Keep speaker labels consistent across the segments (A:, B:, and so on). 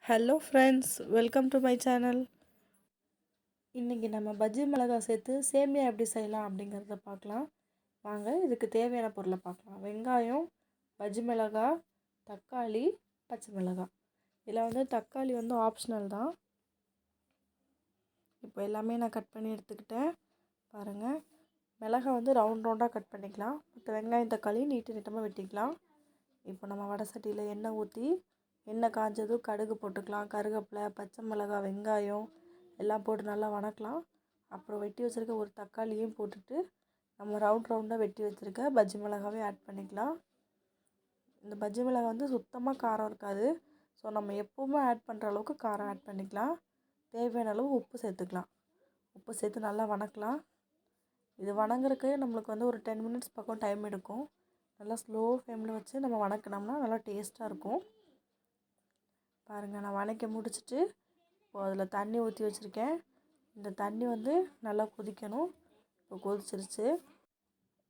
A: Hello friends, welcome to my channel. இன்றைக்கி நம்ம பஜ்ஜி மிளகாய் சேர்த்து சேமியா எப்படி செய்யலாம் அப்படிங்கிறத பார்க்கலாம். வாங்க, இதுக்கு தேவையான பொருளை பார்க்கலாம். வெங்காயம், பஜ்ஜி மிளகாய், தக்காளி, பச்சை மிளகாய். இதில் தக்காளி ஆப்ஷனல் தான். இப்போ எல்லாமே நான் கட் பண்ணி எடுத்துக்கிட்டேன். பாருங்கள், மிளகாய் ரவுண்ட் ரவுண்டாக கட் பண்ணிக்கலாம். மற்ற வெங்காயம், தக்காளி நீட்டமாக வெட்டிக்கலாம். இப்போ நம்ம வடை சட்டியில் எண்ணெய் ஊற்றி, எண்ணெய் காஞ்சதும் கடுகு போட்டுக்கலாம். கருவேப்பிலை, பச்சை மிளகாய், வெங்காயம் எல்லாம் போட்டு நல்லா வணக்கலாம். அப்புறம் வெட்டி வச்சுருக்க ஒரு தக்காளியும் போட்டுட்டு நம்ம ரவுண்டாக வெட்டி வச்சுருக்க பஜ்ஜி மிளகாவே ஆட் பண்ணிக்கலாம். இந்த பஜ்ஜி மிளகாய் சுத்தமாக காரம் இருக்காது. ஸோ நம்ம எப்போவுமே ஆட் பண்ணுற அளவுக்கு காரம் ஆட் பண்ணிக்கலாம். தேவையான அளவு உப்பு சேர்த்துக்கலாம். உப்பு சேர்த்து நல்லா வணக்கலாம். இது வணங்குறதுக்கு நம்மளுக்கு ஒரு 10 மினிட்ஸ் பக்கம் டைம் எடுக்கும். நல்லா ஸ்லோ ஃப்ளேமில் வச்சு நம்ம வணக்கினோம்னா நல்லா டேஸ்ட்டாக இருக்கும். பாருங்கள், நான் வணக்கி முடிச்சுட்டு இப்போது அதில் தண்ணி ஊற்றி வச்சுருக்கேன். இந்த தண்ணி நல்லா கொதிக்கணும். இப்போ கொதிச்சிருச்சு.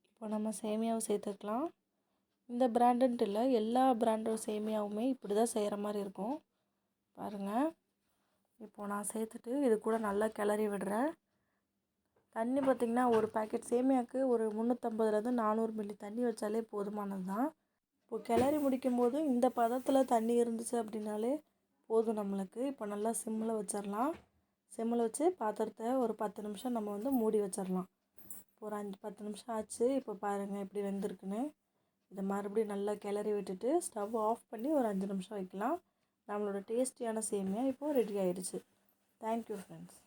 A: இப்போ நம்ம சேமியாவை சேர்த்துக்கலாம். இந்த பிராண்டுன்ட்டு இல்லை, எல்லா பிராண்டோட சேமியாவுமே இப்படி தான் செய்கிற மாதிரி இருக்கும். பாருங்கள், இப்போது நான் சேர்த்துட்டு இது கூட நல்லா கிளறி விடுறேன். தண்ணி பார்த்திங்கன்னா ஒரு பேக்கெட் சேமியாவுக்கு ஒரு 350 400 மில்லி தண்ணி வச்சாலே போதுமானது தான். இப்போது கிளறி முடிக்கும்போது இந்த பதத்தில் தண்ணி இருந்துச்சு அப்படின்னாலே போதும் நம்மளுக்கு. இப்போ நல்லா சிம்மில் வச்சிடலாம். சிம்மில் வச்சு பாத்திரத்தை ஒரு 10 நிமிஷம் நம்ம மூடி வச்சிடலாம். ஒரு 5-10 நிமிஷம் ஆச்சு. இப்போ பாருங்கள் எப்படி வெந்திருக்குன்னு. இதை மறுபடியும் நல்லா கிளறி விட்டுட்டு ஸ்டவ் ஆஃப் பண்ணி ஒரு 5 நிமிஷம் வைக்கலாம். நம்மளோட டேஸ்டியான சேமியா இப்போது ரெடி ஆகிடுச்சு. Thank you friends.